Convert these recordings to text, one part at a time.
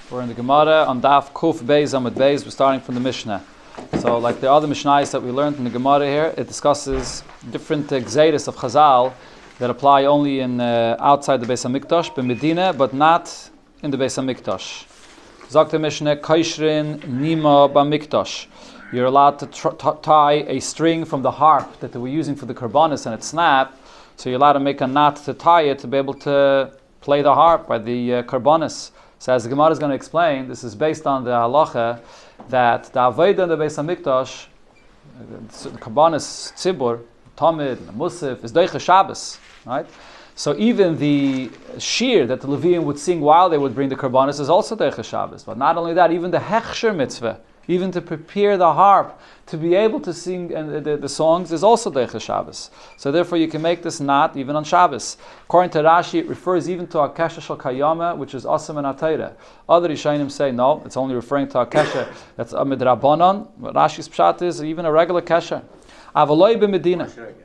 We're in the Gemara on Daf Kuf Beis Amud Beis. We're starting from the Mishnah. So, like the other Mishnahs that we learned in the Gemara here, it discusses different gzeiros of Chazal that apply only in outside the Beis Hamikdash, b'Medina, but not in the Beis Hamikdash. Zok the Mishnah, Kaishrin Nima B'Mikdash. You're allowed to tie a string from the harp that they were using for the karbanis and it snapped. So you're allowed to make a knot to tie it to be able to play the harp by the karbanis. So as the Gemara is going to explain, this is based on the halacha that the avodah in the Beis Hamikdash, the karbanis tzibur, tamid, musaf, is doicha Shabbos, right? So even the shir that the Leviim would sing while they would bring the karbanis is also doicha Shabbos. But not only that, even the hechsher mitzvah, even to prepare the harp to be able to sing the songs is also doicha Shabbos. So therefore you can make this knot even on Shabbos. According to Rashi, it refers even to a kesha shel kayama, which is asam and atayra. Other Rishonim say no, it's only referring to a kesha that's a midrabanan. But Rashi's pshat is even a regular kesha. Avaloi b'Medina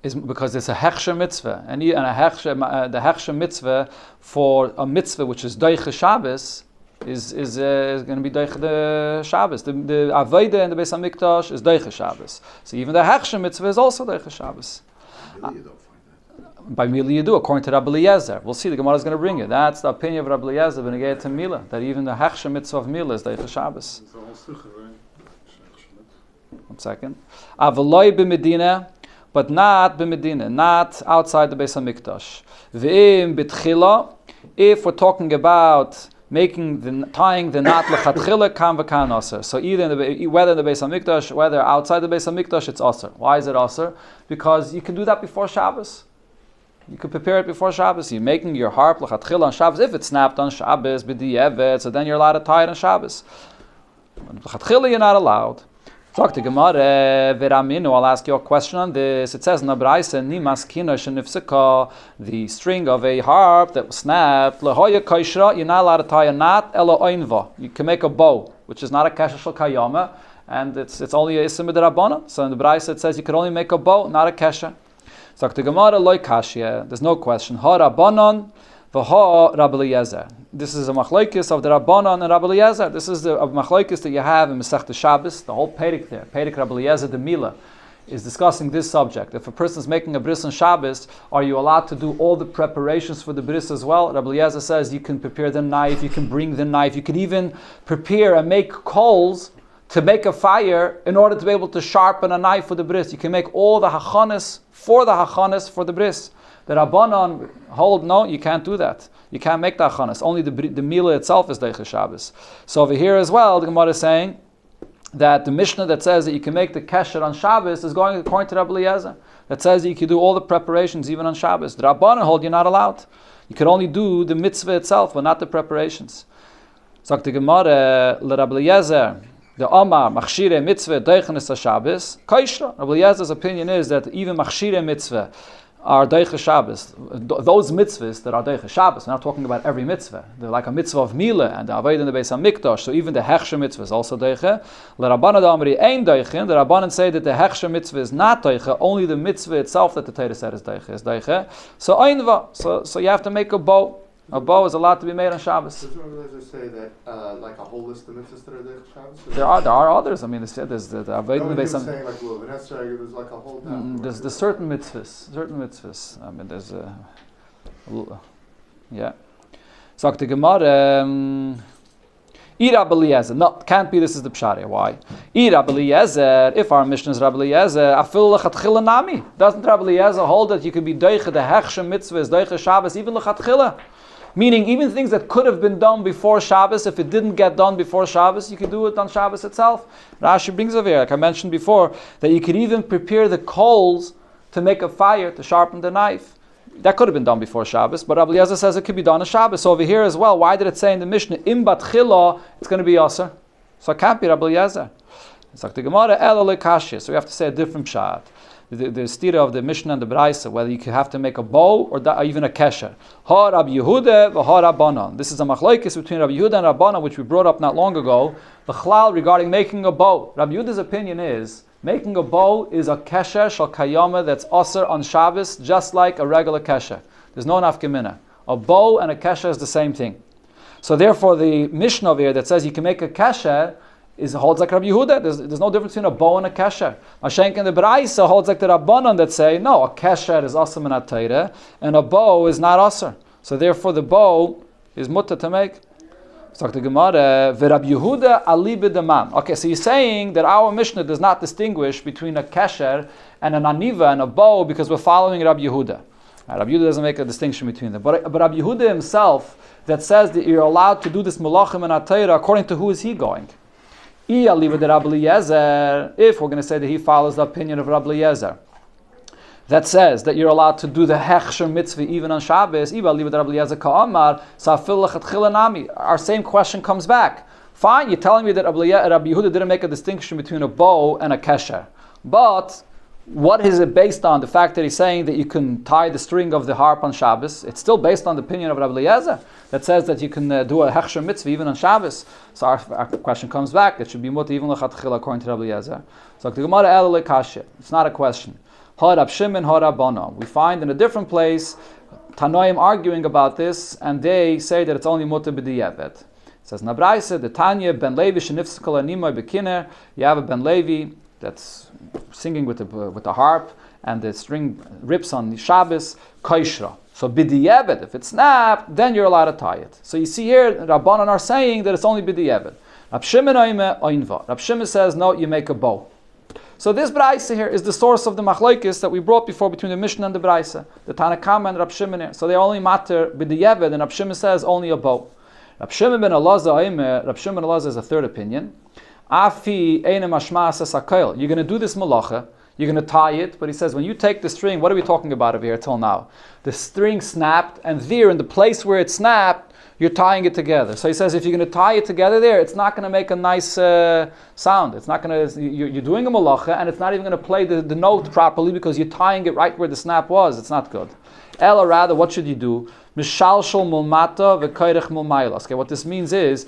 is because it's a hechsher mitzvah, and the hechsher mitzvah for a mitzvah which is doicha Shabbos is going to be doicha the Shabbos. The avodah in the Beis Hamikdash is doicha Shabbos. So even the hechsher mitzvah is also doicha Shabbos. By Mila you do, according to Rabbi Eliezer. We'll see, the Gemara is going to bring it. That's the opinion of Rabbi Eliezer when it to Mila, that even the hechsher mitzvah of Mila is doicha Shabbos. 1 second. Avaloi b'Medina, but not b'Medina, not outside the Beis Hamikdash. V'im b'tchila, if we're talking about tying the knot lechatchila kan v'kan aser. So whether in the Beis Hamikdash, whether outside the Beis Hamikdash, it's aser. Why is it aser? Because you can do that before Shabbos. You can prepare it before Shabbos. You're making your harp lechatchila on Shabbos. If it's snapped on Shabbos, b'di'evet, so then you're allowed to tie it on Shabbos. Lechatchila you're not allowed. Talk to Gemara, Veraminu, I'll ask you a question on this. It says in the Braisa, Nimas kina shenifsika, the string of a harp that was snapped, lehoya kaishra, you're not allowed to tie a knot, ela oinva. You can make a bow, which is not a kesha shel kayama, and it's only a isim b'derabbanan. So in the Braisa it says you can only make a bow, not a kesha. Talk to Gemara, loy kashya, there's no question. Ha rabbanan, v'ha Rabbi Eliezer. This is a machlokes of the Rabbanan and Rabbi Eliezer. This is the machlokes that you have in Masechta Shabbos, the whole Perek there. Perek Rabbi Eliezer the Mila is discussing this subject. If a person is making a bris on Shabbos, are you allowed to do all the preparations for the bris as well? Rabbi Eliezer says you can prepare the knife, you can bring the knife, you could even prepare and make coals to make a fire in order to be able to sharpen a knife for the bris. You can make all the hachanas for the bris. The Rabbanan hold, no, you can't do that. You can't make the achanas. Only the Mila itself is doicha Shabbos. So over here as well, the Gemara is saying that the Mishnah that says that you can make the kesher on Shabbos is going according to Rabbi Eliezer. That says that you can do all the preparations even on Shabbos. The Rabbanan hold you're not allowed. You can only do the mitzvah itself, but not the preparations. So the Gemara, le Rabbi Eliezer, the Omar, machshire mitzvah, doichenes Shabbos, kaishra. Rabbi Eliezer's opinion is that even machshire mitzvah are doicha Shabbos. Those mitzvahs that are doicha Shabbos, we're not talking about every mitzvah. They're like a mitzvah of Mila and the avodah in the Beis Hamikdash. So even the hechsher mitzvah is also doicha. Le Rabbanan Amri ein doichin. The Rabbanan say that the hechsher mitzvah is not doicha. Only the mitzvah itself that the Torah said is doicha. So einva. So you have to make a bow. A bow is allowed to be made on Shabbos. Does Rabbi say that like a whole list of mitzvahs that are doicha Shabbos? There are others. I mean, there's the avodah in the Beis Hamikdash. Saying like there's like a whole. There's certain mitzvahs. I mean, there's yeah. So the Gemara, Rabbi Eliezer. No, can't be. This is the pshat. Why? Rabbi Eliezer. If our mission is Rabbi Eliezer, afil lechatchila nami. Doesn't Rabbi Eliezer hold that you can be doicha the hechsher mitzvah is doicha Shabbos even lechatchila? Meaning, even things that could have been done before Shabbos, if it didn't get done before Shabbos, you could do it on Shabbos itself. Rashi brings over here, like I mentioned before, that you could even prepare the coals to make a fire, to sharpen the knife. That could have been done before Shabbos, but Rabbi Eliezer says it could be done on Shabbos. So over here as well, why did it say in the Mishnah, im bat chila, it's going to be aser? So it can't be Rabbi Eliezer. It's like the Gemara, ela lekashya. So we have to say a different pshat. The stira of the Mishnah and the Braisa, whether you have to make a bow or even a kesher. Ha Rabbi Yehuda v'ha Rabbanan. This is a machlokes between Rabbi Yehuda and Rabbanan, which we brought up not long ago. The chlal regarding making a bow. Rabbi Yehuda's opinion is making a bow is a kesher shal kayama that's aser on Shabbos, just like a regular kesher. There's no nafka mina. A bow and a kesher is the same thing. So therefore, the Mishnah over here that says you can make a kesher holds like Rabbi Yehuda. There's no difference between a bow and a kesher. Mashenk and the Braisa holds like the Rabbanan that say, no, a kesher is asr min ha-Torah, and a bow is not asr. So therefore, the bow is mutter to make. Let's talk to Gemara. Rabbi Yehuda ali b'damam. Okay, so you're saying that our Mishnah does not distinguish between a kesher and an aniva and a bow because we're following Rabbi Yehuda. Rabbi Yehuda doesn't make a distinction between them. But Rabbi Yehuda himself, that says that you're allowed to do this malachim and atayra, according to who is he going? If we're going to say that he follows the opinion of Rabbi Eliezer, that says that you're allowed to do the hechsher mitzvah even on Shabbos, our same question comes back. Fine, you're telling me that Rabbi Yehuda didn't make a distinction between a bow and a kesher. But what is it based on? The fact that he's saying that you can tie the string of the harp on Shabbos, it's still based on the opinion of Rabbi Eliezer that says that you can do a hechsher mitzvah even on Shabbos. So our question comes back. It should be mutter even lechatchila according to Rabbi Eliezer. So the Gemara el lekashya. It's not a question. Ha Rab Shimon, ha Rabbana. We find in a different place Tanoim arguing about this, and they say that it's only mutter b'di'evet. It says Nabraisa, the Tanya ben Levi shenifskal animoy bekiner. You have a ben Levi that's singing with the harp, and the string rips on the Shabbos, kaishra. So b'di'evet, if it snapped, then you're allowed to tie it. So you see here, Rabbanan are saying that it's only b'di'evet. Rab Shimon oime oinva. Rab Shimon says, no, you make a bow. So this Braisa here is the source of the machlokes that we brought before between the Mishnah and the Braisa, the Tanakama and Rab Shimon here. So they only matter b'di'evet, and Rab Shimon says only a bow. Rab Shimon ben Elazar oime, Rab Shimon ben Elazar is a third opinion. Afi eine mashma sasakel. You're going to do this malacha. You're going to tie it, but he says when you take the string, what are we talking about over here till now? The string snapped, and there in the place where it snapped, you're tying it together. So he says if you're going to tie it together there, it's not going to make a nice sound. It's not going to. You're doing a malacha, and it's not even going to play the note properly because you're tying it right where the snap was. It's not good. Ella, rather, what should you do? Mishalshol mulmata v'koirech mulmailas. Okay, what this means is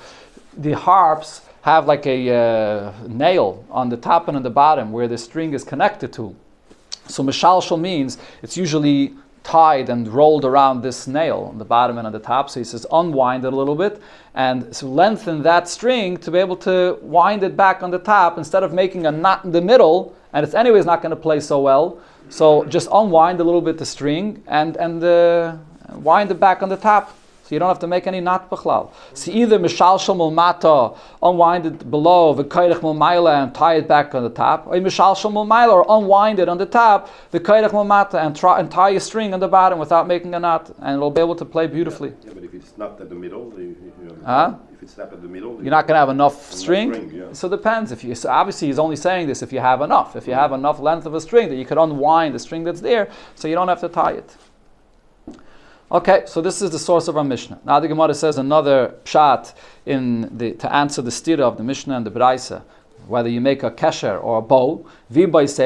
the harps have like a nail on the top and on the bottom where the string is connected to. So mishalshal means it's usually tied and rolled around this nail on the bottom and on the top. So he says unwind it a little bit and so lengthen that string to be able to wind it back on the top instead of making a knot in the middle, and it's anyways not going to play so well. So just unwind a little bit the string and wind it back on the top. So you don't have to make any knot b'chlal. So either mishalshal mulmata, unwind it below, v'kairech mulmaila, and tie it back on the top, or mishalshal mulmaila, or unwind it on the top, v'kairech mulmata, and tie a string on the bottom without making a knot, and it'll be able to play beautifully. Yeah, but if it's snapped at the middle, if it's snapped at the middle, you're not going to have enough string. Yeah. So it depends. So obviously he's only saying this if you have enough. If you have enough length of a string that you could unwind the string that's there, so you don't have to tie it. Okay, so this is the source of our Mishnah. Now the Gemara says another pshat to answer the stira of the Mishnah and the Braisa, whether you make a kesher or a bow. Both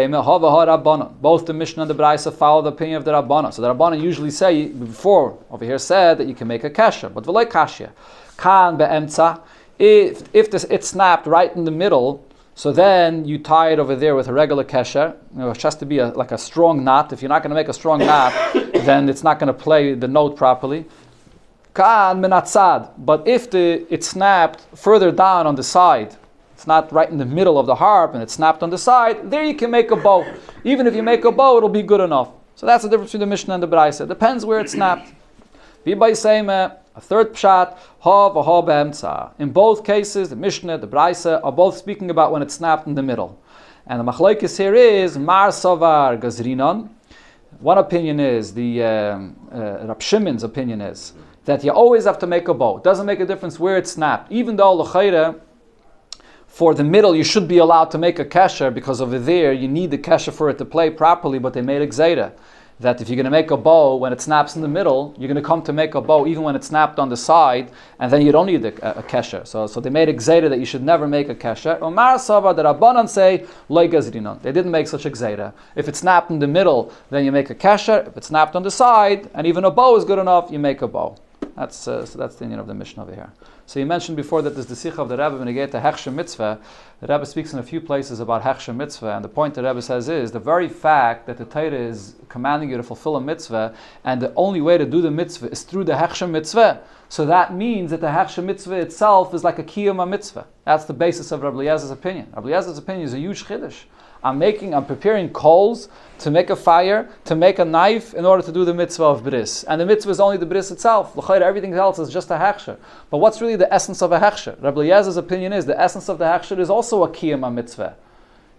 the Mishnah and the Braisa follow the opinion of the Rabbana. So the Rabbana usually say, before over here said that you can make a kesher, but v'lei kashya. Kan be'emtza, if it snapped right in the middle, so then you tie it over there with a regular kesher. It has to be like a strong knot. If you're not going to make a strong knot, then it's not going to play the note properly. Kan menatzad. But if it snapped further down on the side, it's not right in the middle of the harp, and it snapped on the side, there you can make a bow. Even if you make a bow, it'll be good enough. So that's the difference between the Mishnah and the Braisa. It depends where it snapped. A third pshat, ha v'ha be'emtza. In both cases, the Mishnah, the Braisa, are both speaking about when it snapped in the middle. And the machlokes here is mar savar gazrinon. One opinion is, the Rab Shimon's opinion is, that you always have to make a bow. It doesn't make a difference where it snapped. Even though l'chayre, for the middle, you should be allowed to make a kesher, because over there, you need the kesher for it to play properly, but they made a gzeira. That if you're going to make a bow when it snaps in the middle, you're going to come to make a bow even when it snapped on the side, and then you don't need a kesher. So they made a gzeira that you should never make a kesher. Omar Sava, the Rabbanan say, loy gazrinon. They didn't make such a gzeira. If it snapped in the middle, then you make a kesher. If it snapped on the side, and even a bow is good enough, you make a bow. So that's the union of the Mishnah over here. So you mentioned before that there's the Sikha of the Rebbe when you get to Hechsher Mitzvah. The Rebbe speaks in a few places about Hechsher Mitzvah, and the point the Rebbe says is the very fact that the Torah is commanding you to fulfill a mitzvah, and the only way to do the mitzvah is through the Hechsher Mitzvah. So that means that the Hechsher Mitzvah itself is like a Kiyum Mitzvah. That's the basis of Rabbi Eliezer's opinion. Rabbi Eliezer's opinion is a huge chiddush. I'm preparing coals to make a fire, to make a knife in order to do the mitzvah of bris. And the mitzvah is only the bris itself. Everything else is just a hechsher. But what's really the essence of a hechsher? Rabbi Eliezer's opinion is the essence of the hechsher is also a kiyum mitzvah.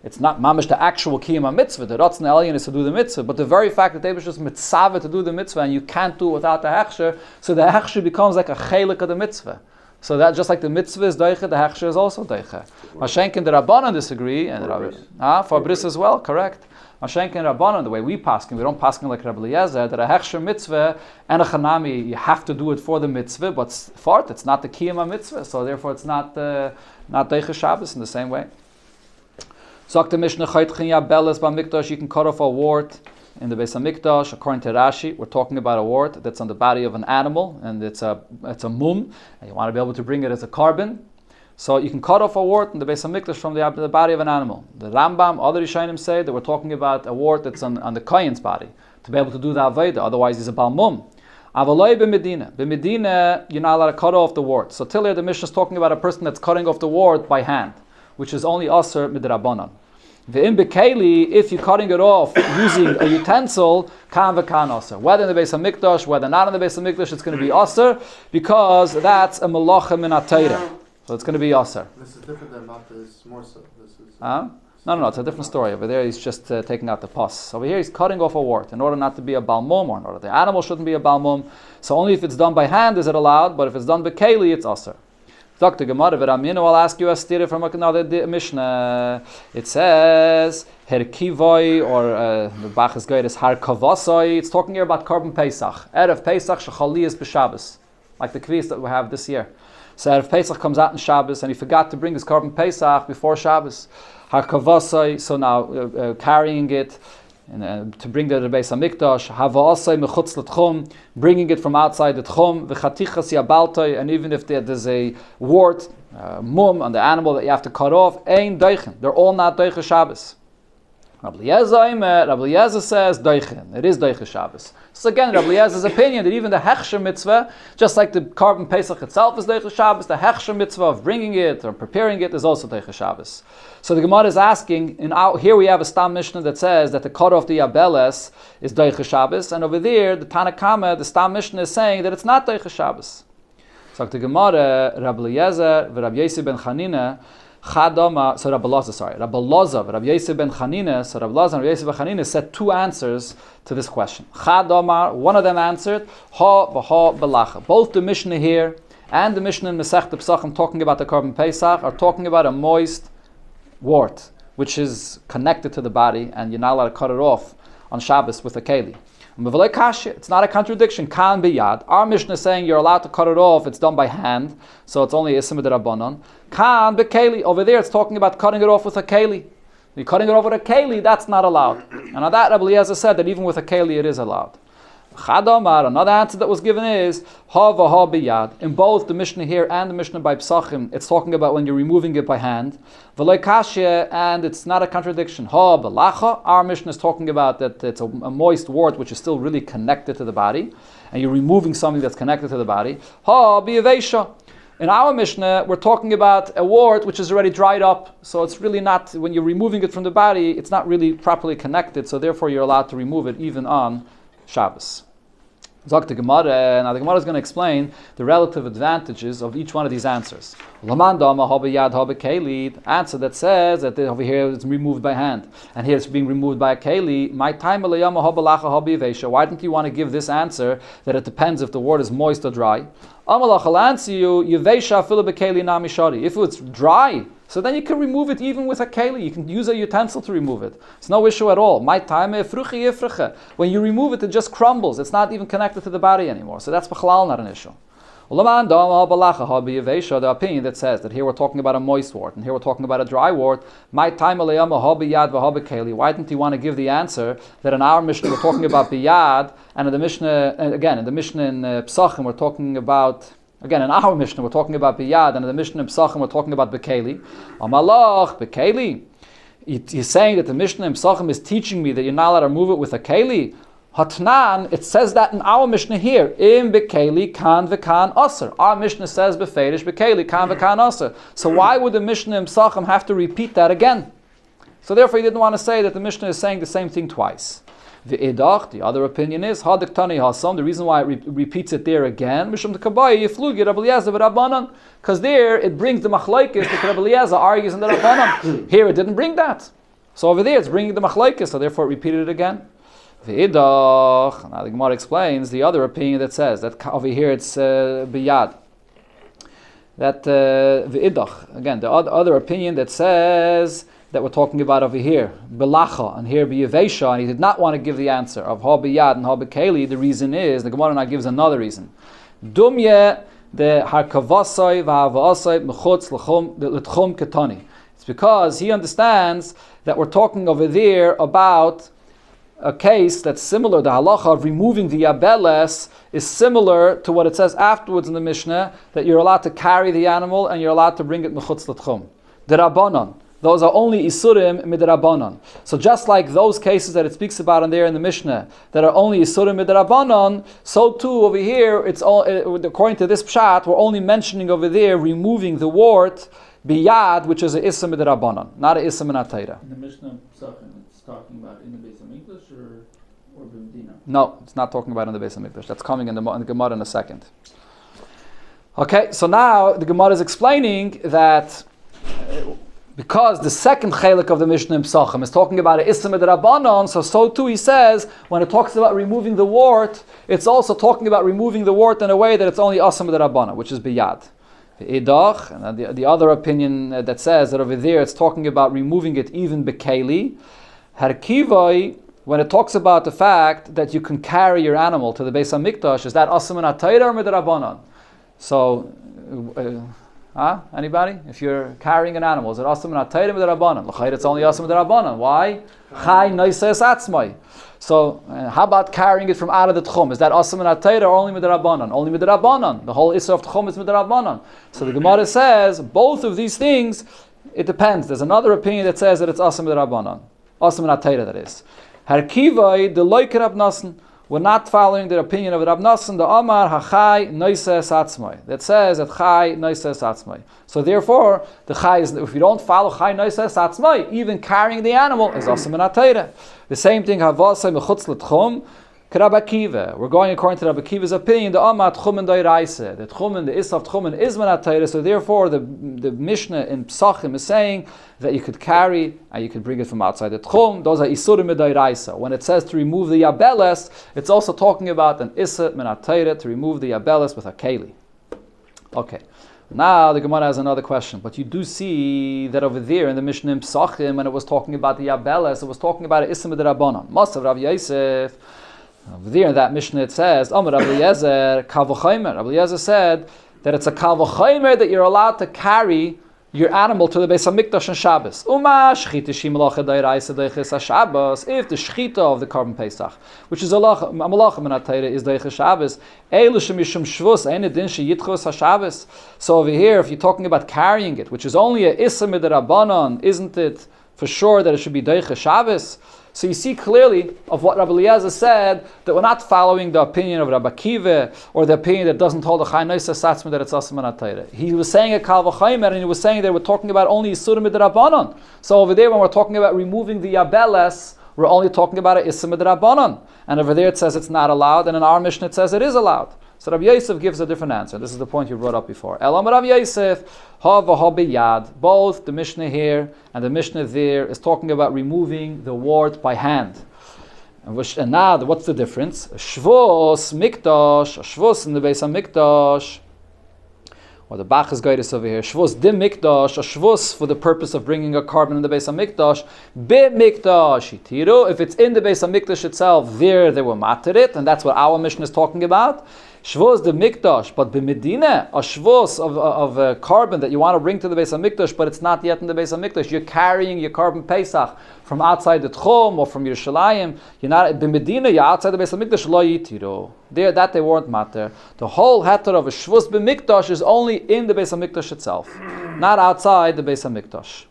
It's not mamish the actual kiyum mitzvah. The ratzon elyon is to do the mitzvah. But the very fact that they was just mitzvah to do the mitzvah and you can't do it without the hechsher, so the hechsher becomes like a chelik of the mitzvah. So that just like the mitzvah is doiche, the hechsher is also doiche. Mashenk and the Rabbanan disagree, and for bris as well, correct. Mashenk and Rabbanan, the way we paskin, we don't paskin like Rabbi Eliezer, that a hechsher mitzvah and a chanami, you have to do it for the mitzvah, but fart, it's not the kiyama mitzvah, so therefore it's not doiche Shabbos in the same way. Zok the Mishnah chaytchin ya beles b'mikdash, you can cut off a wart in the Beis HaMikdash. According to Rashi, we're talking about a wart that's on the body of an animal, and it's a mum, and you want to be able to bring it as a carbon. So you can cut off a wart in the Beis HaMikdash from the body of an animal. The Rambam, other Rishonim say that we're talking about a wart that's on the Kohen's body, to be able to do the Aveda, otherwise he's a Baal Mum. Avaloi b'Medina. B'Medina, you're not allowed to cut off the wart. So till here the Mishnah is talking about a person that's cutting off the wart by hand, which is only Aser midrabanan. V'im bekeli, if you're cutting it off using a utensil, kan v'kan aser. Whether in the Beis HaMikdash, whether not in the Beis HaMikdash, it's going to be aser, because that's a malacha min ha-Torah. So it's going to be aser. This is different than Matas, more so. This is. No, it's a different story. Over there, he's just taking out the pus. Over here, he's cutting off a wart in order not to be a balmum, or in order the animal shouldn't be a balmum. So only if it's done by hand is it allowed, but if it's done bekeli, it's aser. Dr. Gemara Veraminu, I'll ask you a stira from another Mishnah. It says Herkivoi, or the Bach's guide is Har Kavasoi. It's talking here about Korban Pesach. Erev Pesach Shechali is b'Shabbos, like the kviz that we have this year. So Erev Pesach comes out in Shabbos, and he forgot to bring his Korban Pesach before Shabbos. Har Kavasoi, so now carrying it. And to bring the Beis HaMikdash, Hava'asai mechutz l'tchum, bringing it from outside the tchum, v'chatichas yabaltoi, and even if there's a wart, mum, on the animal that you have to cut off, ein doichen. They're all not doiche Shabbos. Rabbi Eliezer says doichen. It is doiche Shabbos. So again, Rabbi Eliezer's opinion that even the hechsher mitzvah, just like the Korban Pesach itself is doiche Shabbos, the hechsher mitzvah of bringing it or preparing it is also doiche Shabbos. So the Gemara is asking, here we have a Stam Mishnah that says that the cut off the Yabeles is doiche Shabbos, and over there, the Tanakama, the Stam Mishnah is saying that it's not doiche Shabbos. So the Gemara, Rabbi Eliezer, Rabbi Yosef ben Chanina, Rabbi Loza, Rabbi Yosef ben Chanina, so Rabbi Loza and Rabbi Yosef ben Chanina said two answers to this question. Chad one of them answered, Ha v'ha belacha. Both the Mishnah here and the Mishnah in Masechta Pesachim talking about the Korban Pesach are talking about a moist wart, which is connected to the body, and you're not allowed to cut it off on Shabbos with a keli. It's not a contradiction. Kan biyad. Our Mishnah is saying you're allowed to cut it off. It's done by hand, so it's only isim d'Rabbanan. Kan bekeli. Over there, it's talking about cutting it off with a keli. You're cutting it off with a keli. That's not allowed. And on that, Rabbi Eliezer said that even with a keli, it is allowed. Chadamar, another answer that was given is ha v'ha biyad. In both the Mishnah here and the Mishnah by Pesachim, it's talking about when you're removing it by hand. V'loi kashya, and it's not a contradiction. Ha b'lacha. Our Mishnah is talking about that it's a moist wart which is still really connected to the body, and you're removing something that's connected to the body. Ha b'yavesha. In our Mishnah, we're talking about a wart which is already dried up, so it's really not, when you're removing it from the body, it's not really properly connected, so therefore you're allowed to remove it even on Shabbos. Zok the Gemara. Now the Gemara is going to explain the relative advantages of each one of these answers. Answer that says that over here it's removed by hand, and here it's being removed by a keli. Why don't you want to give this answer that it depends if the wort is moist or dry? If it's dry, so then you can remove it even with a keli. You can use a utensil to remove it. It's no issue at all. When you remove it, it just crumbles. It's not even connected to the body anymore. So that's b'chalal not an issue. The opinion that says that here we're talking about a moist wort and here we're talking about a dry wort. Why didn't he want to give the answer that in our Mishnah we're talking about biyad, and in the Mishnah, again, in the Mishnah in Psachim we're talking about, again, in our Mishnah we're talking about biyad, and in the Mishnah in Psachim we're talking about bekeli. Amalach, bekeli. He's saying that the Mishnah in Psachim is teaching me that you're not allowed to move it with a keli. Hatnan, it says that in our Mishnah here. Im bekeli kan v'kan aser. Our Mishnah says befedish bekeli kan v'kan aser. So why would the Mishnah in Psachim have to repeat that again? So therefore he didn't want to say that the Mishnah is saying the same thing twice. The idach, the other opinion is hadik tani hasam. The reason why it repeats it there again, mishum tekabayi yiflugi Rabbi Eliezer v'Rabbanan, because there it brings the machlokes that Rabbi Eliezer argues in the Rabbanan. Here it didn't bring that. So over there it's bringing the machlokes, so therefore it repeated it again. The idach. Now the Gemara explains the other opinion that says that over here it's biyad. That the idach again, the other opinion that says that we're talking about over here, belacha, and here biyavesha, and he did not want to give the answer of ha biyad and ha bekeli. The reason is, the Gemara now gives another reason. Dumye the harkavasai v'havasai mechutz l'tchum ketani. It's because he understands that we're talking over there about a case that's similar. The halacha of removing the yabeles is similar to what it says afterwards in the Mishnah, that you're allowed to carry the animal and you're allowed to bring it mechutz l'tchum. The Rabbanon. Those are only isurim midrabanan. So just like those cases that it speaks about in there in the Mishnah that are only isurim midrabanan, so too over here, it's all according to this pshat, we're only mentioning over there removing the wart biyad, which is a issa midrabanan, not a issa minatayra. In the Mishnah Psachim, it's talking about in the Beis Hamikdash or B'Medina? No, it's not talking about in the Beis Hamikdash. That's coming in the Gemara in a second. Okay, so now the Gemara is explaining that. Because the second chelik of the Mishnah in Psachim is talking about an Issa Midrabanan, so too he says, when it talks about removing the wart, it's also talking about removing the wart in a way that it's only Issa Midrabanan, which is biyad. Idach, and the other opinion that says that over there it's talking about removing it even bekeli. Harkivai, when it talks about the fact that you can carry your animal to the Beis HaMikdash, is that Issa Minatayra or Midrabanan? So, anybody? If you're carrying an animal, is it asim minatayrim midrabanan? L'chayr, it's only asim midrabanan. Why? Chai noises atzmai. So, how about carrying it from out of the tchum? Is that asim minatayr or only midrabanan? Only midrabanan. The whole issa of tchum is midrabanan. So the Gemara says both of these things. It depends. There's another opinion that says that it's asim midrabanan, asim minatayr. That is. Harkivai the loiker abnasan. We're not following the opinion of Rab Nassan, the Amar HaChai Noises Atzmai, that says that Chai Noises Atzmai. So therefore, the Chai is, if you don't follow Chai Noises Atzmai, even carrying the animal is also Minatayra. The same thing, Havasai Mechutz L'Tchum, Rabbi Akiva. We're going according to Rabbi Akiva's opinion, the Amar Tchumen Doiraisa, the Tchumen, the Issa of Tchumen is Minatayra, so therefore the Mishnah in Psachim is saying that you could carry and you could bring it from outside the Tchum. Those are Isurim Doiraisa. When it says to remove the Yabeles, it's also talking about an Issa Minatayra, to remove the Yabeles with a Keli. Okay. Now the Gemara has another question, but you do see that over there in the Mishnah in Psachim, when it was talking about the Yabeles, it was talking about an Issa Midrabanan. Masav Rav Yosef. Over there in that Mishnah it says, Amar Rabbi Eliezer, Kal v'chomer. Rabbi Eliezer said that it's a Kal v'chomer that you're allowed to carry your animal to the Beis HaMikdash on Shabbos. Uma shchita shi malacha d'oraisa d'eiches HaShabbos. If the shchita of the Korban Pesach, which is a malacha minatayra, is d'eiches Shabbos, eilu shemishum shvus ein edin sheyitchos HaShabbos. So over here, if you're talking about carrying it, which is only a issa midrabanan, isn't it for sure that it should be d'eiches Shabbos? So you see clearly of what Rabbi Eliezer said, that we're not following the opinion of Rabbi Akiva or the opinion that doesn't hold a Chai Noisa Satzma that it's Asim Minatayra. He was saying a Kal V'chaymer, and he was saying that we're talking about only Yisurim Midrabanan. So over there when we're talking about removing the Yabeles, we're only talking about a Issa Midrabanan. And over there it says it's not allowed, and in our Mishnah it says it is allowed. So Rabbi Yosef gives a different answer. This is the point you brought up before. Elam Rabbi Yosef, ha v'ha biyad. Both the Mishnah here and the Mishnah there is talking about removing the wart by hand. And now, what's the difference? Shvus mikdash, a shvus in the Beis HaMikdash, or the Bach's guidance over here. Shvus dim mikdash, a shvus for the purpose of bringing a carbon in the Beis HaMikdash. Bim mikdash itiru. If it's in the Beis HaMikdash itself, there they will matter it, and that's what our Mishnah is talking about. Shvus the mikdash, but b'medina, a shvus of a carbon that you want to bring to the Beis HaMikdash, but it's not yet in the Beis HaMikdash. You're carrying your carbon Pesach from outside the Tchum or from Yerushalayim. You're not b'medina. You're outside the Beis HaMikdash. Lo yitiru. There, that they weren't matter. The whole heter of a shvus b'mikdash is only in the Beis HaMikdash itself, not outside the Beis HaMikdash.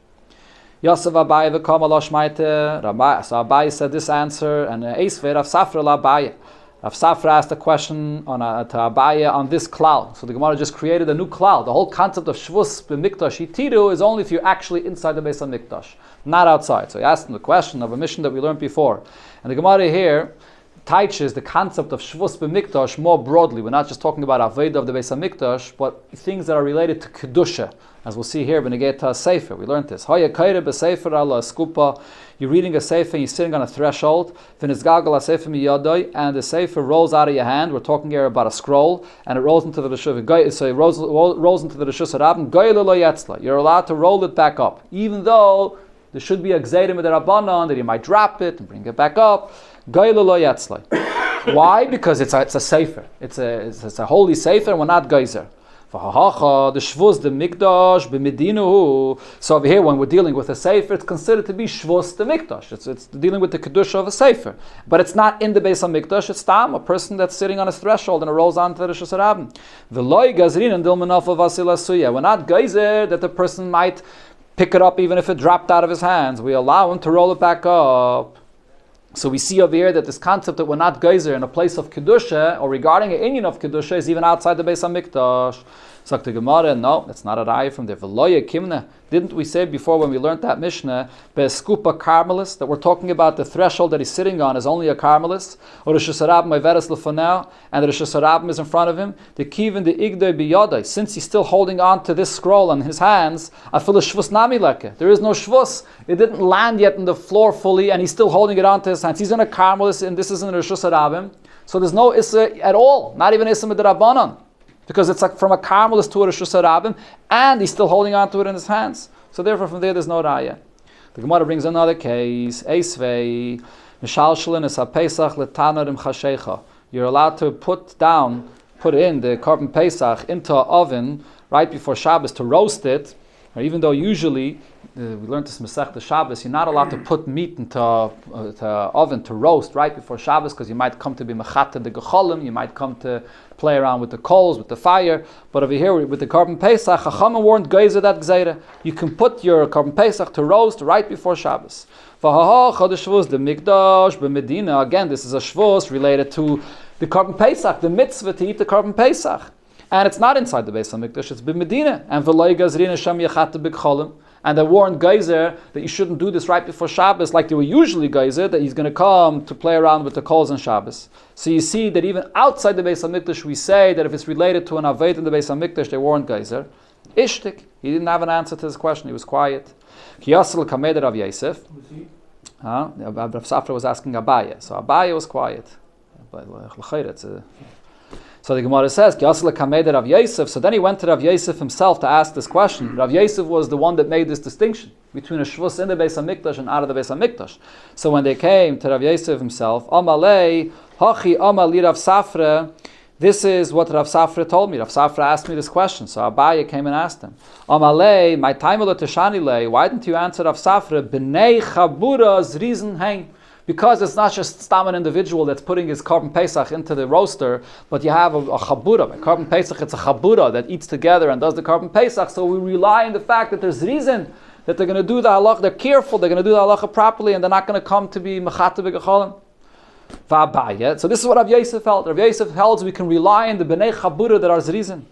Yosef Abaye v'kam alosh maite. So Abaye said this answer, and Eisver Rav Safra l'Abaye. Rav Safra asked a question to Abaye on this cloud. So the Gemara just created a new cloud. The whole concept of Shvus b'Mikdash Yitiru is only if you're actually inside the Beis HaMikdash, not outside. So he asked him the question of a mission that we learned before. And the Gemara here teaches the concept of Shvus b'Mikdash more broadly. We're not just talking about Aveda of the Beis HaMikdash, but things that are related to Kedusha. As we'll see here, when we get to a Sefer, we learned this. You're reading a Sefer and you're sitting on a threshold, and the Sefer rolls out of your hand. We're talking here about a scroll, and it rolls into the Rishus. So it rolls into the Rishus Harabim. You're allowed to roll it back up, even though there should be a Gzeirim with the Rabbanon that you might drop it and bring it back up. Why? Because it's a Sefer. It's a holy Sefer, and we're not Geyser. The shvus the mikdash b'medinu. So over here, when we're dealing with a sefer, it's considered to be shvus the mikdash. It's dealing with the kedusha of a sefer, but it's not in the Beis HaMikdash. It's tam, a person that's sitting on his threshold and it rolls onto the Rishus Harabim. V'loi gazrin and dilmanaf of vasilasuya. We're not geyser that the person might pick it up even if it dropped out of his hands. We allow him to roll it back up. So we see over here that this concept that we're not geyser in a place of Kedusha or regarding an Inyan of Kedusha is even outside the Beis HaMikdash. So the Gemara, no, that's not a raya from there. V'loya kimna. Didn't we say before when we learned that Mishnah, Be'eskupa Carmelis, that we're talking about the threshold that he's sitting on is only a Carmelis, or Rishus Harabim Meiveres Lefanel, and the Rishus Harabim is in front of him, the Kivin the Igdoi Biyodai, since he's still holding on to this scroll in his hands, Afil Shvus Nami Leke. There is no Shvus. It didn't land yet in the floor fully, and he's still holding it onto his hands. He's in a Carmelis, and this is in Rishus Harabim. So there's no Issa at all, not even Issa Midrabanan. Because it's like from a Carmelis to a Rishus Harabim, and he's still holding on to it in his hands. So therefore, from there's no raya. The Gemara brings another case. Eisvei mishalshelin es haPesach letanarim chashecha. You're allowed to put in the carbon Pesach into an oven right before Shabbos to roast it. Or even though usually we learned this Masechta Shabbos, you're not allowed to put meat into an oven to roast right before Shabbos because you might come to be mechata the gecholim, you might come to play around with the coals, with the fire. But over here with the carbon Pesach, Chachamim warned geyser that gzeira. You can put your carbon Pesach to roast right before Shabbos. The mikdash b'medina. Again, this is a shvus related to the carbon Pesach, the mitzvah to eat the carbon Pesach. And it's not inside the Beis HaMikdash, it's b'medina. And v'loi gazrin Hashem yachata b'cholim. And they warned geyser that you shouldn't do this right before Shabbos, like they were usually geyser, that he's going to come to play around with the coals on Shabbos. So you see that even outside the Beis HaMikdash, we say that if it's related to an aved in the Beis HaMikdash, they warned geyser. Ishtik, he didn't have an answer to this question, he was quiet. Kiyasel kameder Rav Yosef. Rav Safra was asking Abaye, so Abaye was quiet. So the Gemara says, Rav Yosef. So then he went to Rav Yosef himself to ask this question. Rav Yosef was the one that made this distinction between a shvus in the Beis HaMikdash and out of the Beis HaMikdash. So when they came to Rav Yosef himself, Amalei, Hachi Amali Rav Safra, this is what Rav Safra told me. Rav Safra asked me this question. So Abaye came and asked him, Amalei, my time Teshani, why didn't you answer Rav Safra? B'nei Chabura's reason hang. Because it's not just stam an individual that's putting his carbon Pesach into the roaster, but you have a chabura. A carbon Pesach, it's a chabura that eats together and does the carbon Pesach. So we rely on the fact that there's reason that they're going to do the halacha. They're careful. They're going to do the halacha properly, and they're not going to come to be mechata b'gecholim. So this is what Rav Yosef held. Rav Yosef held we can rely on the bnei chabura that are zrizin.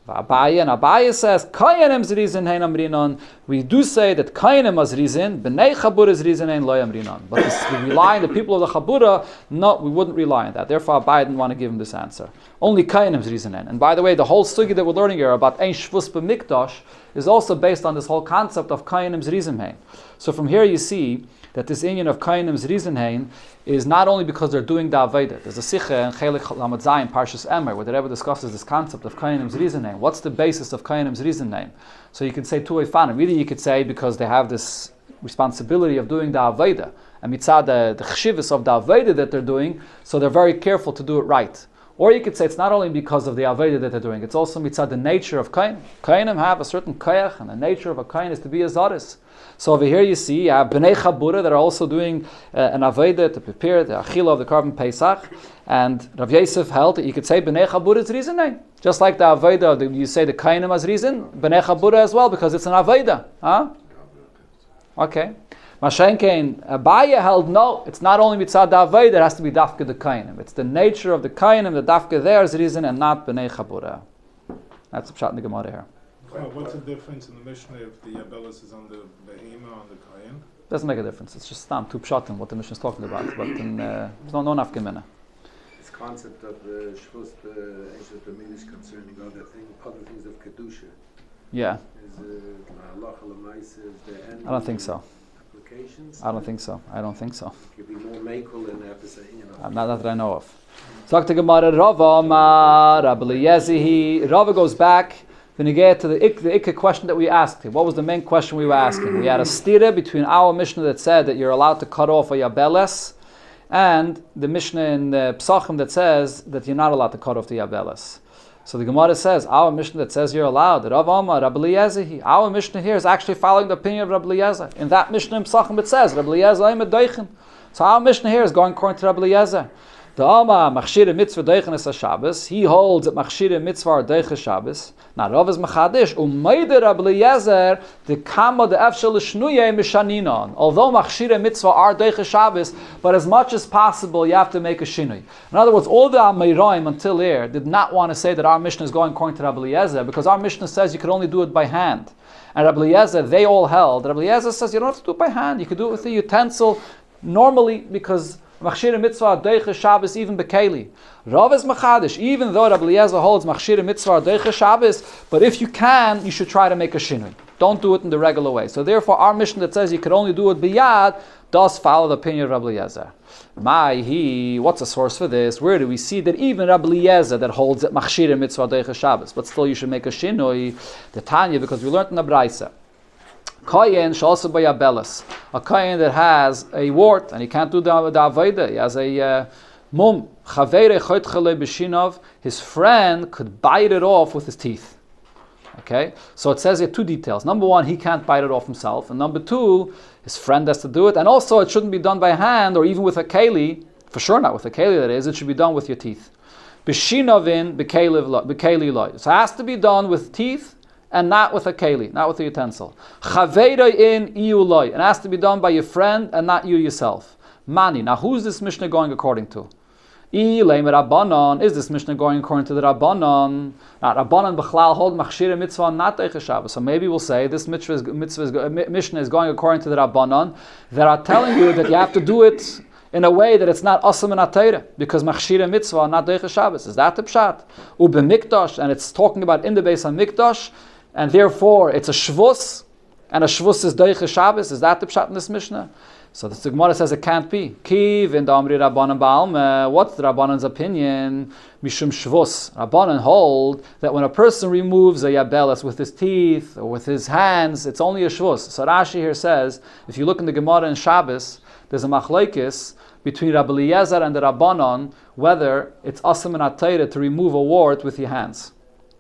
Abaye says, Kayanim zrizin hein amrinon. We do say that Kayanim is zrizin, bnei chabura zrizin hein loy amrinon. But we rely on the people of the chabura, no, we wouldn't rely on that. Therefore, Abaye didn't want to give him this answer. Only Kayanim zrizin hein. And by the way, the whole sugi that we're learning here about ein shvus b'mikdash is also based on this whole concept of Kayanim zrizin hein. So from here you see that this inyan of Kayanim zrizin hein is not only because they're doing the Aveda. There's a Sikha in Chelik Lamed Zayin, Parshas Emer, where the Rebbe discusses this concept of Kayanim zrizin hein. What's the basis of Kayanim zrizin hein? So you can say two fanim. Either you could say because they have this responsibility of doing the Aveda, and mitzad the chshivas of the Aveda that they're doing, so they're very careful to do it right. Or you could say it's not only because of the Avodah that they're doing, it's also mitzad the nature of Kain. Kainim have a certain koyach, and the nature of a Kain is to be a Zaris. So over here you see, you have Bnei Chabura that are also doing an Avodah to prepare the Achila of the Korban Pesach. And Rav Yosef held that you could say Bnei Chabura is reason. Just like the Avodah, you say the Kainim as reason, Bnei Chabura as well, because it's an Avodah. Huh? Okay. Mashenkein, Abaye held, no, it's not only mitzad Avodah, it has to be dafka the Kainim. It's the nature of the Kainim, the dafka there is reason, and not Bnei Chabura. That's the pshat in the Gemara here. What's the difference in the Mishnah if the Yabelis is on the Behema, on the Kayin? Doesn't make a difference. It's just two pshatim, what the Mishnah is talking about. But there's no nafkamina. This concept of the Shvus, the ancient Dominish concerning other things of Kedusha. Yeah. Is Ma'alach L'Maisa, is the end? I don't think so. Applications? I don't think so. It could be more makul than they have to say, Not that I know of. Talk to Gemara Rava, Rabbi Eliezer. Rava goes back. Then you get to the Ikka question that we asked him. What was the main question we were asking? We had a stira between our Mishnah that said that you're allowed to cut off a Yabeles, and the Mishnah in the Psachim that says that you're not allowed to cut off the Yabeles. So the Gemara says, our Mishnah that says you're allowed, Rav Amar, Rabbi Eliezer, our Mishnah here is actually following the opinion of Rabbi Eliezer. In that Mishnah in Psachim it says, Rabbi Eliezer, I'm a doichen. So our Mishnah here is going according to Rabbi Eliezer. The Amma Machshira Mitzvah Deichen is a Shabbos. He holds that Machshira Mitzvah are Deichen Shabbos. Now Rav is Machadish. Umayde Rabbi Eliezer the Kama the Efshel Shnuye Mishaninon. Although Machshira Mitzvah are Deichen Shabbos, but as much as possible you have to make a shinui. In other words, all the Ameiraim until here did not want to say that our Mishnah is going according to Rabbi Eliezer, because our Mishnah says you could only do it by hand. And Rabbi Eliezer, they all held. Rabbi Eliezer says you don't have to do it by hand. You could do it with a utensil normally, because Machshira Mitzvah Deicha Shabbos even Bekeli. Rav is Machadish, even though Rabbi Eliezer holds Machshira Mitzvah Deicha Shabbos, but if you can, you should try to make a shinui. Don't do it in the regular way. So therefore, our mission that says you could only do it biyad does follow the opinion of Rabbi Eliezer. What's the source for this? Where do we see that even Rabbi Eliezer that holds it Machshira Mitzvah Deicha Shabbos, but still you should make a shinui? The Tanya, because we learned in the Braisa. Kayin shalsa bayabelas, a kayin that has a wart and he can't do the avodah. He has a mum chavere chaytchale b'shinov. His friend could bite it off with his teeth. Okay, so it says here two details. Number one, he can't bite it off himself, and number two, his friend has to do it. And also, it shouldn't be done by hand or even with a keli. For sure, not with a keli. That is, it should be done with your teeth. B'shinovin b'keli loy. So it has to be done with teeth, and not with a keli, not with a utensil. Chaveira in iuloi. It has to be done by your friend and not you yourself. Mani. Now who's this Mishnah going according to? Is this Mishnah going according to the Rabbanon? Now Rabbanon b'chlal hold machshira mitzvah not deicha Shabbos. So maybe we'll say this Mishnah is going according to the Rabbanon that are telling you that you have to do it in a way that it's not asam and atayra, because machshira mitzvah not deicha Shabbos. Is that the pshat? Ube mikdash, and it's talking about in the base of mikdash, and therefore it's a shvus, and a shvus is deicha Shabbos. Is that the pshat in this Mishnah? So the Gemara says it can't be. Kiv in the Amri Rabbanan Ba'alme. What's the Rabbanan's opinion? Mishum shvus. Rabbanan hold that when a person removes a yabeles with his teeth or with his hands, it's only a shvus. So Rashi here says, if you look in the Gemara in Shabbos, there's a machlokes between Rabbi Eliezer and the Rabbanon whether it's asam and atayra to remove a wart with your hands.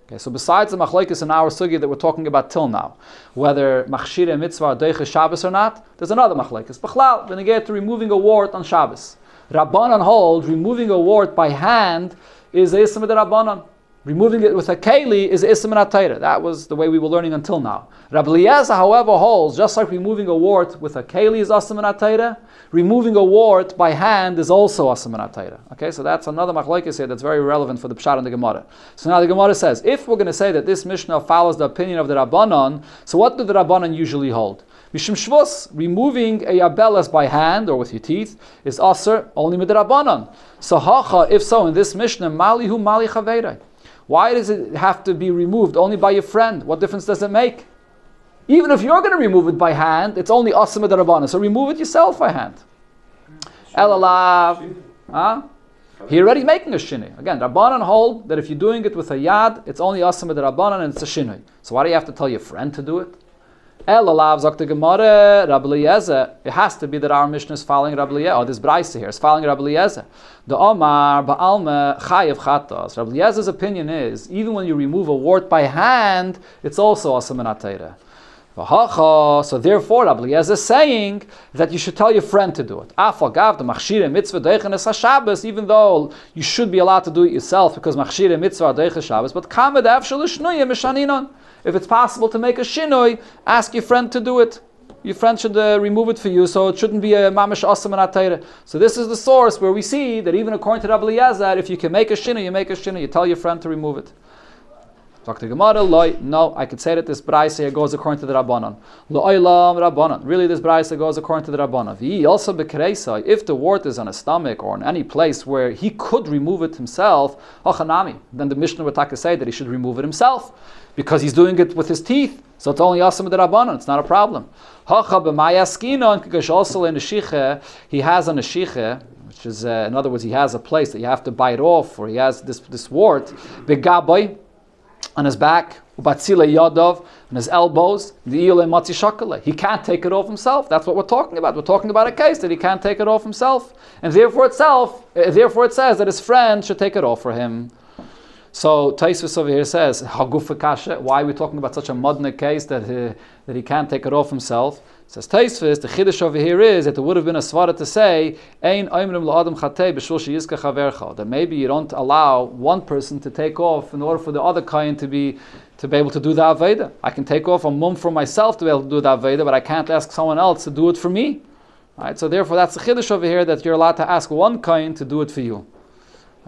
Okay, so besides the machlokes in our sugya that we're talking about till now, whether machshira mitzvah deicha Shabbos or not, there's another machlokes. B'chlal, when you get to removing a wart on Shabbos, Rabbanan hold removing a wart by hand is a ism of the Rabbanan. Removing it with a keli is a ism and atayra. That was the way we were learning until now. Rabbi Eliezer, however, holds just like removing a wart with a keli is asam and atayra, removing a wart by hand is also asam and atayra. Okay, so that's another machlokes here that's very relevant for the pshat in the Gemara. So now the Gemara says, if we're going to say that this Mishnah follows the opinion of the Rabbanon, so what do the Rabbanon usually hold? Mishum shvus, removing a yabeles by hand or with your teeth is aser only with the Rabbanon. So hacha, if so, in this Mishnah, malihu mali chaveirei. Why does it have to be removed only by your friend? What difference does it make? Even if you're going to remove it by hand, it's only asam with the Rabbanon. So remove it yourself by hand. Elalav. He already making a shinui. Again, Rabbanan hold that if you're doing it with a yad, it's only asam with the Rabbanon and it's a shinui. So why do you have to tell your friend to do it? Elalav Zakta Gemara, Rabbi Eliezer. It has to be that our Mishnah is following Rabbi Eliezer. Oh, this Braisa here is following Rabbi Eliezer. The Omar Ba'alma Chayav Chatas. Rabbi Eliezer's opinion is even when you remove a wart by hand, it's also asam minatayra. So therefore, Rabbi Eliezer is saying that you should tell your friend to do it. Afagav the machshire mitzvah deichenes haShabbos, even though you should be allowed to do it yourself because machshire mitzvah deichenes Shabbos. But kamed avshel shnuye mishaninon. If it's possible to make a shinoi, ask your friend to do it. Your friend should remove it for you, so it shouldn't be a mamash asam minatayra. So this is the source where we see that even according to Rabbi Eliezer, if you can make a shinoi, you make a shinoi. You tell your friend to remove it. Dr. Gemara, no, I could say that this Braisa here goes according to the Rabbanon. Lo'olam Rabbanon. Really, this Braisa goes according to the Rabbanon. He also bekreisa, if the wart is on his stomach or in any place where he could remove it himself, hachanami, then the Mishnah would say that he should remove it himself because he's doing it with his teeth. So it's only asam the Rabbanon. It's not a problem. Hacha b'mayaskina and also in the shiche, he has on a shiche, which is in other words, he has a place that you have to bite off, or he has this wart begaboy, on his back, ubatzile yadav, on his elbows, the iyole matzi shakale. He can't take it off himself. That's what we're talking about. We're talking about a case that he can't take it off himself, and therefore it says that his friend should take it off for him. So Taisvis over here says, Hagufa kasha. Why are we talking about such a modern case that he can't take it off himself? It says Taisvis, the chiddush over here is that it would have been a svara to say, Ein oimrim la'adam chatei b'shul sheyizka chavercha, that maybe you don't allow one person to take off in order for the other kain to be able to do the aveda. I can take off a mum for myself to be able to do the aveda, but I can't ask someone else to do it for me. Right? So therefore, that's the chiddush over here that you're allowed to ask one kain to do it for you.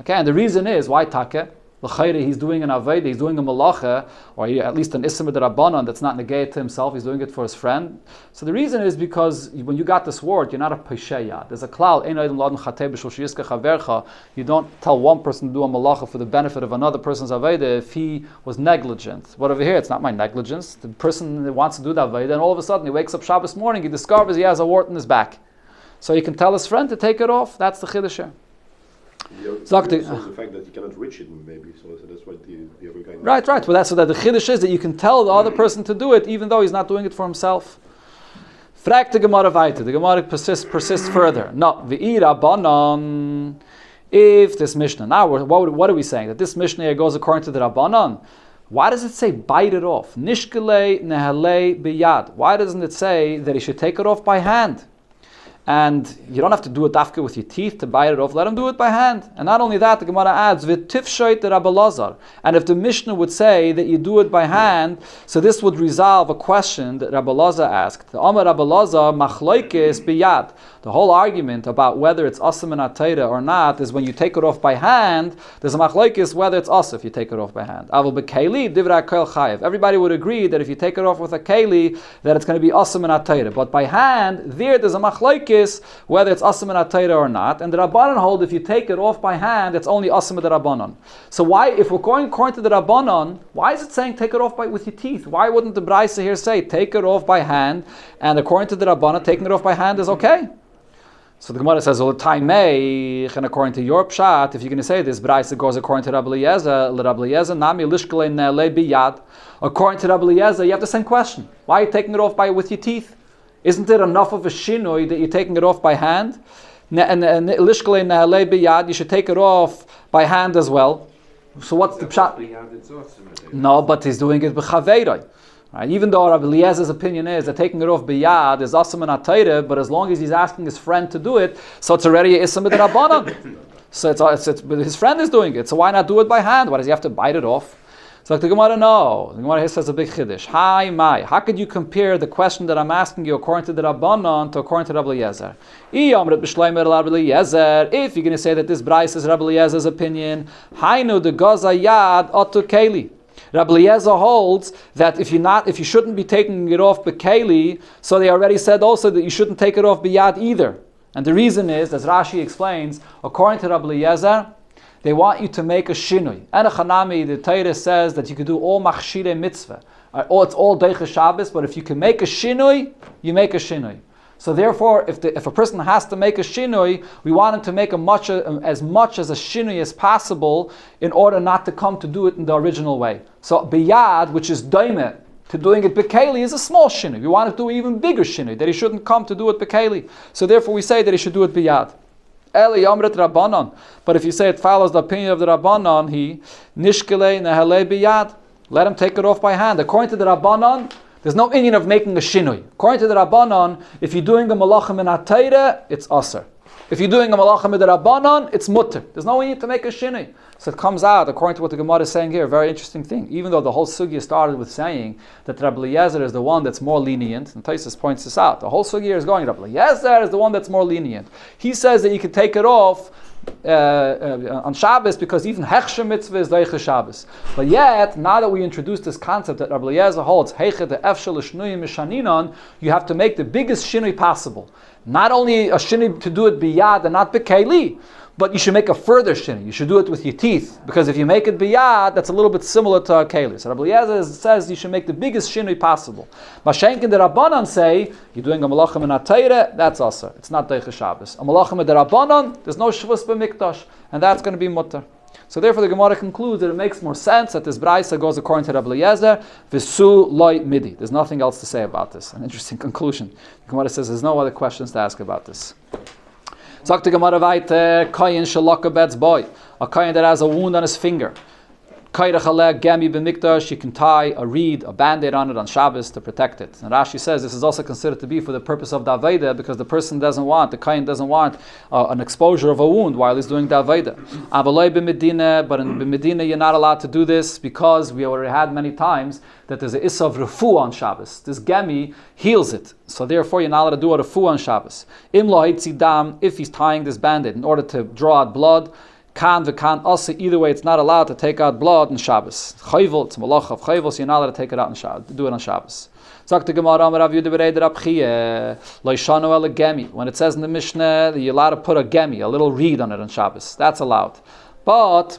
Okay, and the reason is why take. He's doing an aveda, he's doing a malacha, or at least an isma d'rabbanan that's not negated to himself, he's doing it for his friend. So the reason is because when you got this word, you're not a pesheya. There's a klal, you don't tell one person to do a malacha for the benefit of another person's aveda if he was negligent. But over here, it's not my negligence. The person wants to do the aveda, and all of a sudden he wakes up Shabbos morning, he discovers he has a wart in his back. So he can tell his friend to take it off. That's the chiddush. So the fact that you cannot reach it, maybe, so that's what the other guy. Right. Well, that's what the chiddush is, that you can tell the other person to do it, even though he's not doing it for himself. Frag the Gemara weiter. The Gemara persists further. No, v'ira banan. If this Mishnah, now what are we saying? That this Mishnah here goes according to the Rabbanan. Why does it say bite it off? Nishkele nehalei biyad. Why doesn't it say that he should take it off by hand? And you don't have to do it dafka with your teeth to bite it off. Let him do it by hand. And not only that, the Gemara adds v'tifshoit the Rabbi Lazar. And if the Mishnah would say that you do it by hand, so this would resolve a question that Rabbi Lazar asked. The Amar Rabbi Lazar machloikes biyad. The whole argument about whether it's asam and atayra or not is when you take it off by hand. There's a machloikes whether it's asam if you take it off by hand. Avol b'keili divra kol chayev. Everybody would agree that if you take it off with a keili, that it's going to be asam and atayra. But by hand, there's a machloikes whether it's asam and atayra or not, and the Rabbanan hold if you take it off by hand, it's only asam and the Rabbanan. So why, if we're going according to the Rabbanan, why is it saying take it off with your teeth? Why wouldn't the Braisa here say take it off by hand, and according to the Rabbanan, taking it off by hand is okay? So the Gemara says, well, and according to your pshat, if you're going to say this, Braisa goes according to Rabbi Eliezer, nami lishkele ne'le biyad. According to Rabbi Eliezer, you have the same question. Why are you taking it off with your teeth? Isn't it enough of a shinoi that you're taking it off by hand? You should take it off by hand as well. So what's the pshat? No, but he's doing it b'chaveiroi. Right? Even though Rabbi Eliezer's opinion is that taking it off biyad is asam and atayre, but as long as he's asking his friend to do it, so it's already a isam b'drabanan. So but his friend is doing it. So why not do it by hand? Why does he have to bite it off? So like the Gemara, no. The Gemara here says a big chiddush. Hi, my. How could you compare the question that I'm asking you according to the Rabbanon to according to Rabbi Eliezer? If you're going to say that this Brais is Rabbi Eliezer's opinion, Hainu de Gazayad Otu Keli. Rabbi Eliezer holds that if you shouldn't be taking it off b'keli, so they already said also that you shouldn't take it off b'yad either. And the reason is, as Rashi explains, according to Rabbi Eliezer, they want you to make a shinui. And a chanami, the Torah says that you could do all machshire mitzvah. It's all deicha Shabbos, but if you can make a shinui, you make a shinui. So therefore, if a person has to make a shinui, we want him to make as much as a shinui as possible in order not to come to do it in the original way. So biyad, which is daimeh to doing it bekeli is a small shinui. We want to do an even bigger shinui, that he shouldn't come to do it bekeli. So therefore we say that he should do it biyad. Eli Yamret Rabbanon. But if you say it follows the opinion of the Rabbanon, he nishkele nehele biyad. Let him take it off by hand. According to the Rabbanon, there's no inyan of making a shinui. According to the Rabbanon, if you're doing a malachim in atayre, it's aser. If you're doing a malachim in the Rabbanon, it's mutter. There's no need to make a shinui. So it comes out, according to what the Gemara is saying here, a very interesting thing. Even though the whole sugya started with saying that Rabbi Eliezer is the one that's more lenient, and Taisus points this out. The whole sugya is going, Rabbi Eliezer is the one that's more lenient. He says that you can take it off on Shabbos because even Hechsher mitzvah is Leicha Shabbos. But yet, now that we introduced this concept that Rabbi Eliezer holds, Heiche the Efshel Shnuyim Mishaninon, you have to make the biggest shinui possible. Not only a shinui to do it biyad and not b'keili, but you should make a further shinui. You should do it with your teeth, because if you make it biyad, that's a little bit similar to a keili. So Rabbi Eliezer says you should make the biggest shinui possible. Mashenkin the Rabbanan say you're doing a malachim in atayre, that's also it's not deicha Shabbos. A malachim in the Rabbanan, there's no shvus b'mikdash, and that's going to be mutter. So therefore the Gemara concludes that it makes more sense that this braisa goes according to Rabbi Eliezer, v'su loy midi. There's nothing else to say about this. An interesting conclusion. The Gemara says there's no other questions to ask about this. Sagt die Gemara weiter, Kayin shalaka bet's boy, a Kayin that has a wound on his finger. Kairachaleh gemi b'mikdash, you can tie a reed, a band-aid on it on Shabbos to protect it. And Rashi says this is also considered to be for the purpose of Daveda, because the person doesn't want, the Kayin doesn't want an exposure of a wound while he's doing Daveda. Avaloi b'medina, but in b'medina you're not allowed to do this because we already had many times that there's a issa of refu on Shabbos. This gemi heals it. So therefore you're not allowed to do a refu on Shabbos. Im lo dam, if he's tying this band-aid in order to draw out blood, Kan v'kan also, either way, it's not allowed to take out blood on Shabbos. Chayvul, it's malach of chayvul, so you're not allowed to take it out on Shabbos, do it on Shabbos. Sagt the Gemara, Rav Yehuda b'rei Rab Chiya, lo yishanu el gemi. When it says in the Mishnah that you're allowed to put a gemi, a little reed on it on Shabbos, that's allowed. But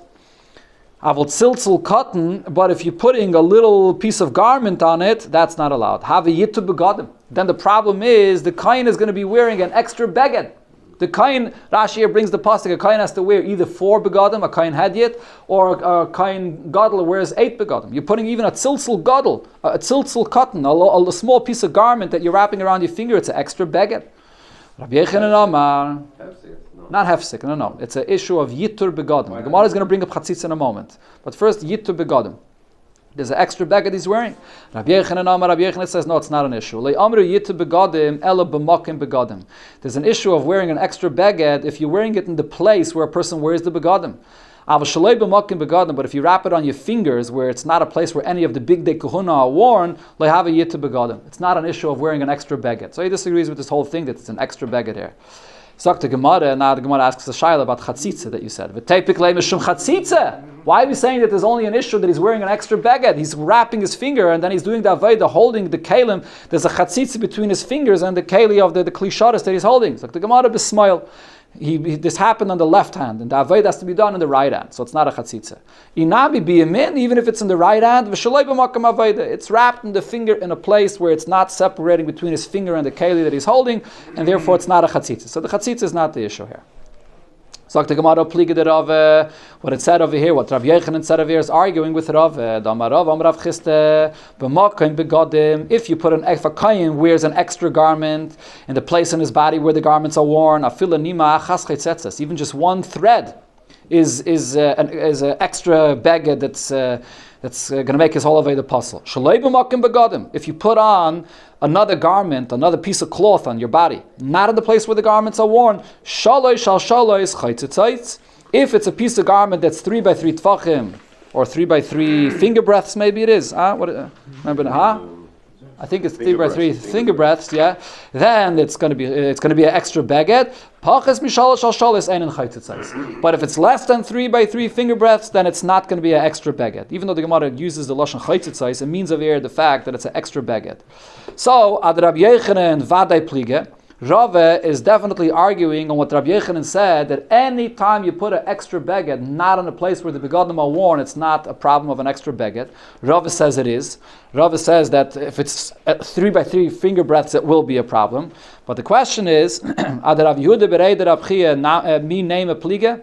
avol tziltzul cotton, but if you're putting a little piece of garment on it, that's not allowed. Have a yitu begadim. Then the problem is the kohen is going to be wearing an extra beged. The kohen, Rashi here brings the pasuk, a kohen has to wear either 4 begadim, a kohen hadiyat, or a kohen gadol wears 8 begadim. You're putting even a tziltzul gadol, a tziltzul cotton, a small piece of garment that you're wrapping around your finger, it's an extra beged. Rabbi Yechanan Amar, not hefsek, no. It's an issue of yitur begadim. The Gemara is going to bring up chatzitz in a moment. But first, yitur begadim. There's an extra beged he's wearing. Rabbi Yechanan says, no, it's not an issue. There's an issue of wearing an extra beged if you're wearing it in the place where a person wears the begadim. But if you wrap it on your fingers where it's not a place where any of the big day kahuna are worn, it's not an issue of wearing an extra beged. So he disagrees with this whole thing that it's an extra beged here. Now the Gemara asks the shayla about chatzitza that you said. Why are we saying that there's only an issue that he's wearing an extra beged? He's wrapping his finger and then he's doing the avodah, holding the kalim. There's a chatzitza between his fingers and the keli of the klisharis that he's holding. So the Gemara besmile. This happened on the left hand, and the avodah has to be done in the right hand, so it's not a chatzitza. Inabi biyamin, even if it's in the right hand, it's wrapped in the finger in a place where it's not separating between his finger and the keli that he's holding, and therefore it's not a chatzitza. So the chatzitza is not the issue here. So the Gemara pliga the Rav, what it said over here, what Rav Yechanan said over here is arguing with Rav. If you put if a kohen wears an extra garment in the place in his body where the garments are worn, even just one thread is an extra beged that's going to make his whole avodah puzzle. If you put on another garment, another piece of cloth on your body, not in the place where the garments are worn, if it's a piece of garment that's 3 by 3 tfachim, or 3 by 3 finger breadths, maybe it is. Remember, I think it's 3 by 3 finger breadths. Yeah, then it's going to be an extra beged. But if it's less than 3 by 3 finger breadths, then it's not going to be an extra beged. Even though the Gemara uses the lashon chaytzitzais, it means over here the fact that it's an extra beged. So ad Rabbi Yechanan vaday plige. Rava is definitely arguing on what Rabbi Yechanan said, that any time you put an extra beged not in a place where the begadim are worn, it's not a problem of an extra beged. Rava says it is. Rava says that if it's 3 by 3 finger breadths, it will be a problem. But the question is, Ad Rav Yehuda b'rei Rab Chiya mi name a pliga?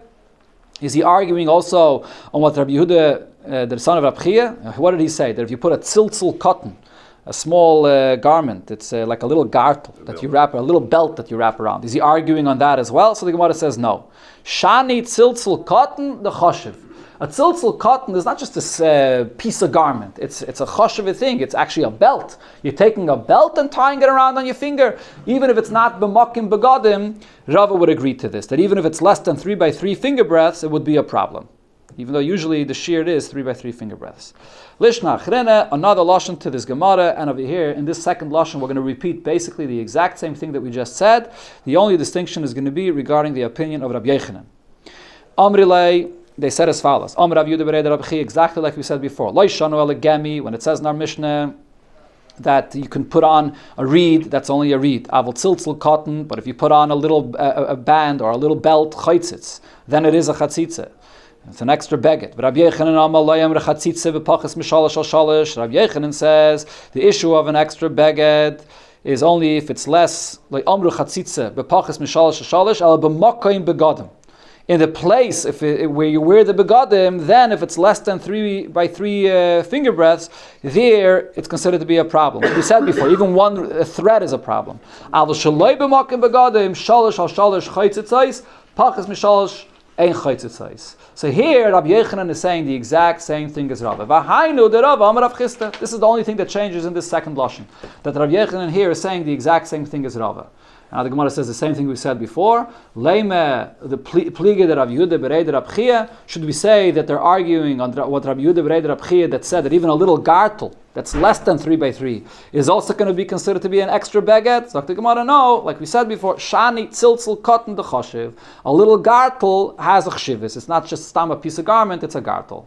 Is he arguing also on what Rabbi Yehuda the son of Rab Chia, what did he say? That if you put a tziltzul cotton, a small garment, it's like a little gartel that you wrap, a little belt that you wrap around. Is he arguing on that as well? So the Gemara says no. Shani tziltzul cotton, the choshev. A tziltzul cotton is not just this piece of garment. It's a choshev thing. It's actually a belt. You're taking a belt and tying it around on your finger. Even if it's not b'makim begadim, Rava would agree to this. That even if it's less than 3 by 3 finger breaths, it would be a problem. Even though usually the shear is 3 by 3 finger breaths. Lishna achrena, another lashon to this Gemara, and over here in this second lashon we're going to repeat basically the exact same thing that we just said. The only distinction is going to be regarding the opinion of Rabbi Yechanan. Amrilei, they said as follows: Amr Rav Yehuda Berei Rabbi Chia, exactly like we said before. Lo yishanu ele gemi, when it says in our Mishnah that you can put on a reed, that's only a reed. Avol tziltzul cotton, but if you put on a little a band or a little belt, chaitzitz, then it is a chatzitze. It's an extra beged. But Rabbi Yechanan Rabbi Yechanan says the issue of an extra beged is only if it's less like amru chatzitze bepachas mishalash shalish al b'makoim begadim. In the place where you wear the begadim, then if it's less than 3 by 3 finger breaths, there it's considered to be a problem. Like we said before, even one thread is a problem. Al shaloi b'makoim begadim shalish al shalish chaytzitzais pachas mishalash. So here, Rabbi Yechanan is saying the exact same thing as Rava. This is the only thing that changes in this second lashon. That Rabbi Yechanan here is saying the exact same thing as Rava. Now the Gemara says the same thing we said before. Leime, the pliga that Rabbi Yehuda Berei Rabbi Chia, should we say that they're arguing on what Rabbi Yehuda Berei Rabbi Chia that said that even a little gartel that's less than 3 by 3 is also going to be considered to be an extra baguette? So the Gemara, no, like we said before, shani tziltzul cotton the choshev. A little gartel has a chshivus. It's not just a piece of garment; it's a gartel.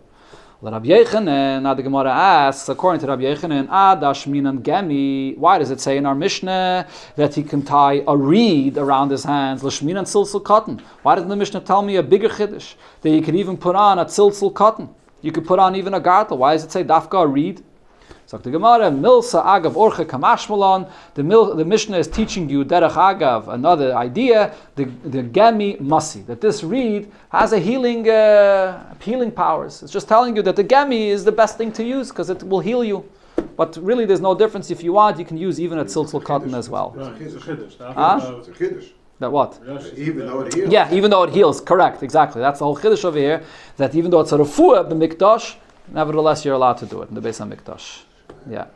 Rabbi Yechanan, now the Gemara asks, according to Rabbi Yechanan, Adash minan gemi, why does it say in our Mishnah that he can tie a reed around his hands? L'shminan tziltzul cotton. Why doesn't the Mishnah tell me a bigger chiddush? That you could even put on a tziltzul cotton. You could put on even a gartel. Why does it say dafka a reed? So the Gemara, Milsa Agav Orcha Kamashmalon, the Mishnah is teaching you Derech Agav, another idea, the Gemi Masi, that this reed has a healing powers. It's just telling you that the Gemi is the best thing to use because it will heal you. But really there's no difference. If you want, you can use even a tziltzul cotton as well. It's a chiddush. It's a chiddush. That what? Even though it heals. Yeah, even though it heals. Correct, exactly. That's the whole chiddush over here, that even though it's a refuah, the mikdash, nevertheless you're allowed to do it in the Beis HaMikdash. Yeah.